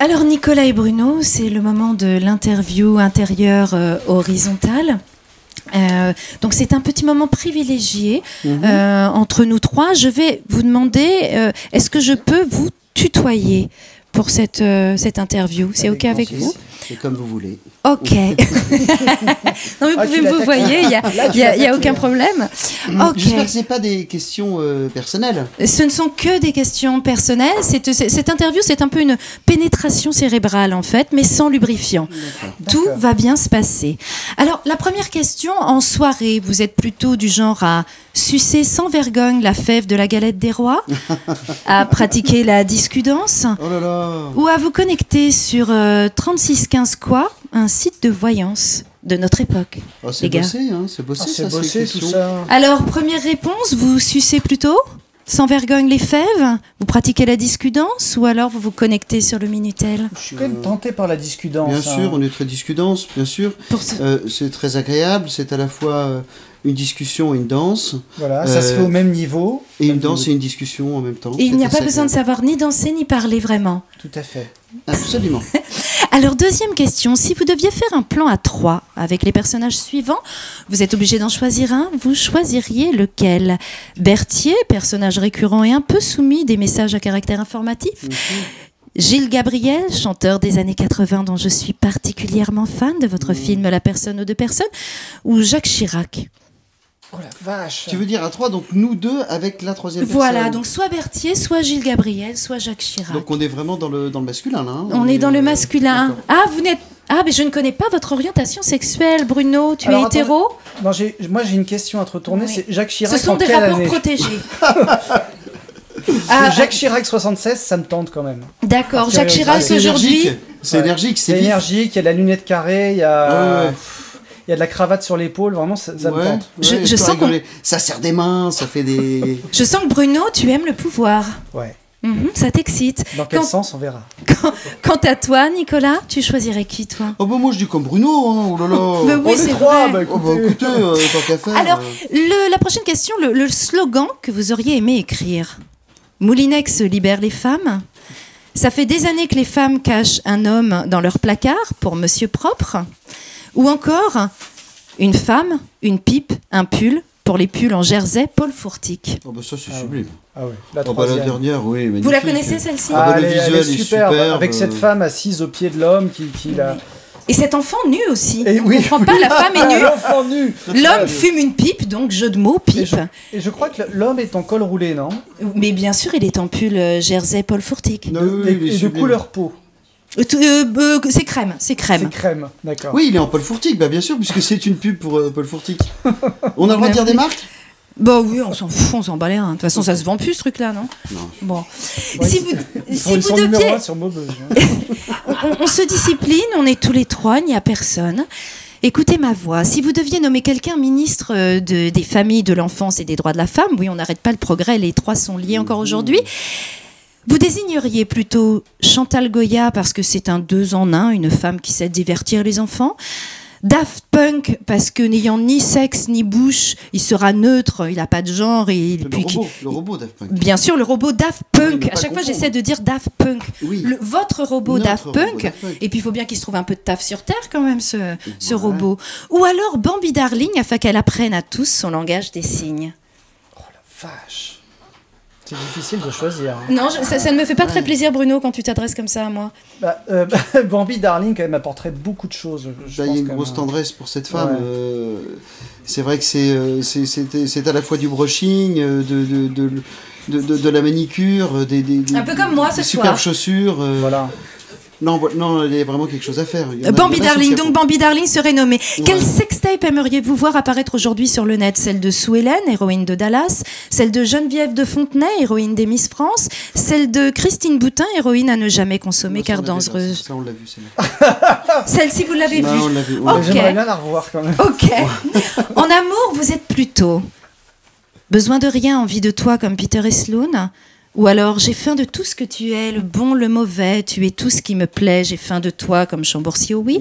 Alors Nicolas et Bruno, c'est le moment de l'interview intérieure horizontale. Donc c'est un petit moment privilégié entre nous trois. Je vais vous demander, est-ce que je peux vous tutoyer pour cette interview? C'est OK avec vous? C'est comme vous voulez. OK. Non, mais vous pouvez me voyer, il n'y a aucun problème. Okay. J'espère que ce n'est pas des questions personnelles. Ce ne sont que des questions personnelles. Cette interview, c'est un peu une pénétration cérébrale, en fait, mais sans lubrifiant. Tout va bien se passer. Alors, la première question, en soirée, vous êtes plutôt du genre à sucer sans vergogne la fève de la galette des rois, à pratiquer la discudence, ou à vous connecter sur 3615 quoi, un site de voyance de notre époque, les gars. C'est bossé, tout ça. Alors, première réponse, vous sucez plutôt sans vergogne les fèves? Vous pratiquez la discudence ou alors vous vous connectez sur le Minitel? Je suis quand même tenté par la discudence. Bien sûr, on est très discudence, bien sûr. C'est très agréable, c'est à la fois une discussion et une danse. Voilà, ça se fait au même niveau. Et une danse et une discussion en même temps. Et il n'y a pas besoin de savoir ni danser ni parler vraiment. Tout à fait. Absolument. Alors, deuxième question. Si vous deviez faire un plan à 3 avec les personnages suivants, vous êtes obligé d'en choisir un, vous choisiriez lequel? Berthier, personnage récurrent et un peu soumis des messages à caractère informatif. Gilles Gabriel, chanteur des années 80 dont je suis particulièrement fan de votre film La personne aux deux personnes, ou Jacques Chirac? Oh la vache. Tu veux dire à 3, donc nous deux avec la troisième personne. Voilà, donc soit Berthier, soit Gilles Gabriel, soit Jacques Chirac. Donc on est vraiment dans le masculin là. Hein. On est dans le masculin. Ah, vous n'êtes... Ah, mais je ne connais pas votre orientation sexuelle, Bruno. Tu es hétéro? Non, moi j'ai une question à te retourner. Oui. C'est Jacques Chirac. Ce sont des rapports protégés. Jacques Chirac 76, ça me tente quand même. D'accord, Jacques Chirac aujourd'hui. C'est énergique, c'est énergique. Il y a la lunette carrée, il y a. Il y a de la cravate sur l'épaule, vraiment, ça me tente. Je sens que ça serre des mains, ça fait des... Je sens que Bruno, tu aimes le pouvoir. Ouais. Ça t'excite. Dans quel sens, on verra. Quant à toi, Nicolas, tu choisirais qui, toi? Oh bah moi, je dis comme Bruno, hein. Oh là là. Mais oui, c'est vrai. Bah écoutez, tant qu'à faire. Alors, la prochaine question, le slogan que vous auriez aimé écrire. Moulinex libère les femmes. Ça fait des années que les femmes cachent un homme dans leur placard pour Monsieur Propre. Ou encore, une femme, une pipe, un pull, pour les pulls en jersey, Paul Fourtic. Oh bah ça c'est sublime. Ah oui, la dernière, oui, magnifique. Vous la connaissez celle-ci? Le visuel est superbe, avec cette femme assise au pied de l'homme qui la... Et cet enfant nu aussi. Et on ne comprend pas, la femme est nue. L'enfant nu. L'homme fume une pipe, donc jeu de mots, pipe. Et je crois que l'homme est en col roulé, non? Mais bien sûr, il est en pull jersey Paul Fourtic. Et de couleur peau. C'est crème, c'est crème. C'est crème, d'accord. Oui, il est en Paul Fourtic, bah bien sûr, puisque c'est une pub pour Paul Fourtic. On a le droit de dire des marques? Bah oui, on s'en fout, on s'en bat les reins. De toute façon, ça se vend plus ce truc-là, non? Non. Bon. Ouais, si vous deviez... sur Maubeuge, on se discipline, on est tous les trois, il n'y a personne. Écoutez ma voix. Si vous deviez nommer quelqu'un ministre des familles, de l'enfance et des droits de la femme, oui, on n'arrête pas le progrès, les trois sont liés encore aujourd'hui. Vous désigneriez plutôt Chantal Goya parce que c'est un 2 en 1, une femme qui sait divertir les enfants. Daft Punk parce que n'ayant ni sexe ni bouche, il sera neutre, il n'a pas de genre. Et le robot Daft Punk. Bien sûr, le robot Daft Punk. À chaque fois, j'essaie de dire Daft Punk. Oui. Votre robot Daft Punk. Et puis, il faut bien qu'il se trouve un peu de taf sur Terre quand même, ce robot. Ou alors Bambi Darling, afin qu'elle apprenne à tous son langage des signes. Oh la vache. C'est difficile de choisir. Hein. Non, ça ne me fait pas très plaisir, Bruno, quand tu t'adresses comme ça à moi. Bambi Darling, quand même, apporterait beaucoup de choses. Il y a une grosse tendresse pour cette femme. Ouais. C'est vrai que c'est à la fois du brushing, de la manicure, un peu comme moi ce soir. Superbes chaussures. Voilà. Non, il y a vraiment quelque chose à faire. Bambi Darling, donc Bambi Darling serait nommé. Ouais. Quelle sextape aimeriez-vous voir apparaître aujourd'hui sur le net? Celle de Sue Ellen, héroïne de Dallas, celle de Geneviève de Fontenay, héroïne des Miss France, celle de Christine Boutin, héroïne à ne jamais consommer car dangereuse. Ça, on l'a vu, celle-là. Celle-ci, vous l'avez vue? On l'a vue. Okay. J'aimerais bien la revoir quand même. Ok. En amour, vous êtes plutôt besoin de rien, envie de toi comme Peter et Sloane? Ou alors, j'ai faim de tout ce que tu es, le bon, le mauvais, tu es tout ce qui me plaît, j'ai faim de toi comme Chambourcy, oui.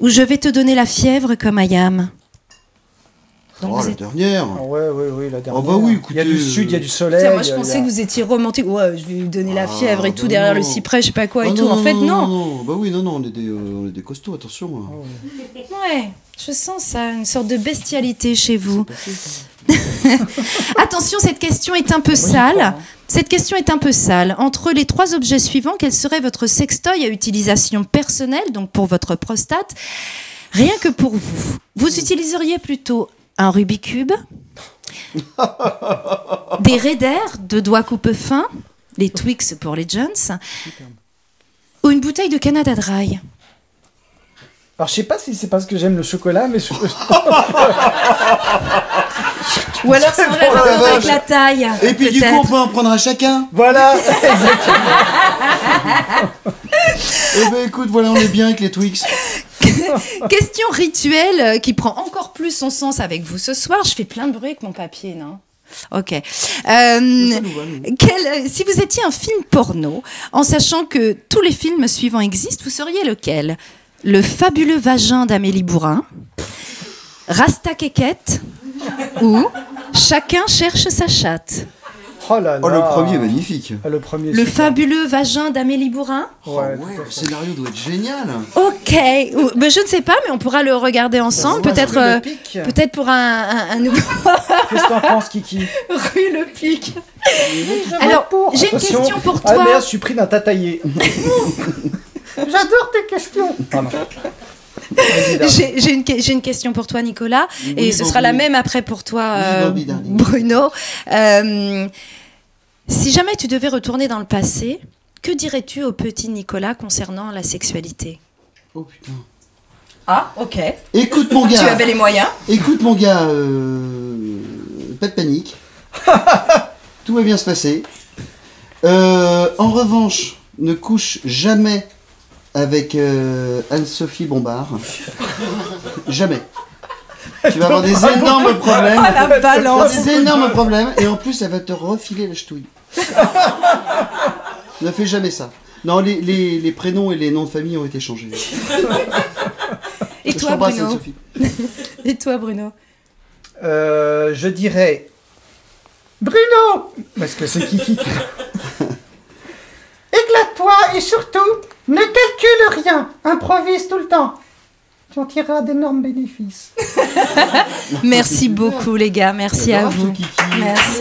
Ou je vais te donner la fièvre comme Ayam. Donc la dernière. Ah ouais, la dernière. Oh bah oui, écoutez, il y a du sud, il y a du soleil. Putain, moi je pensais que vous étiez romantique. Ouais, je vais lui donner la fièvre et tout derrière le cyprès, je sais pas quoi et tout. En fait, non. Bah oui, non, on est des costauds, attention. Ouais, je sens ça, une sorte de bestialité chez vous. Attention, cette question est un peu sale. Cette question est un peu sale. Entre les 3 objets suivants, quel serait votre sextoy à utilisation personnelle, donc pour votre prostate, rien que pour vous? Vous utiliseriez plutôt un Rubik's Cube, des Raiders de doigts coupe-fin, les Twix pour les Jones, ou une bouteille de Canada Dry? Alors je sais pas si c'est parce que j'aime le chocolat, mais Ou alors ça aurait rapport avec la taille. Et puis du coup, on peut en prendre à chacun. Voilà, exactement. Eh ben écoute, voilà, on est bien avec les Twix. Question rituelle qui prend encore plus son sens avec vous ce soir. Je fais plein de bruit avec mon papier, non? Ok. Si vous étiez un film porno, en sachant que tous les films suivants existent, vous seriez lequel? Le fabuleux vagin d'Amélie Bourrin, Rasta Kékette ou Chacun cherche sa chatte? Oh là là. Oh, le premier est magnifique. Le premier. Le fabuleux vagin d'Amélie Bourrin. Ouais, le scénario doit être génial. Ok. Ben, je ne sais pas, mais on pourra le regarder ensemble. Peut-être pour un nouveau. Qu'est-ce que t'en penses, Kiki? Rue le Pic. Alors, j'ai une question pour toi. Ah merde, je suis pris d'un tataillé. J'adore tes questions. Pardon. J'ai une question pour toi, Nicolas, et ce sera la même après pour toi, Bruno. Si jamais tu devais retourner dans le passé, que dirais-tu au petit Nicolas concernant la sexualité? Oh putain. Ah, ok. Écoute mon gars. Tu avais les moyens. Écoute mon gars, pas de panique. Tout va bien se passer. En revanche, ne couche jamais avec Anne-Sophie Bombard. Jamais. Tu vas avoir des énormes problèmes. Oh, la balance. Des énormes problèmes. Et en plus, elle va te refiler la ch'touille. Ne fais jamais ça. Non, les prénoms et les noms de famille ont été changés. Et toi, Bruno? Et toi, Bruno? Je dirais... Bruno! Parce que c'est Kiki. Éclate-toi et surtout, ne calcule rien. Improvise tout le temps. Tu en tireras d'énormes bénéfices. Merci beaucoup, les gars. Merci à vous. Merci.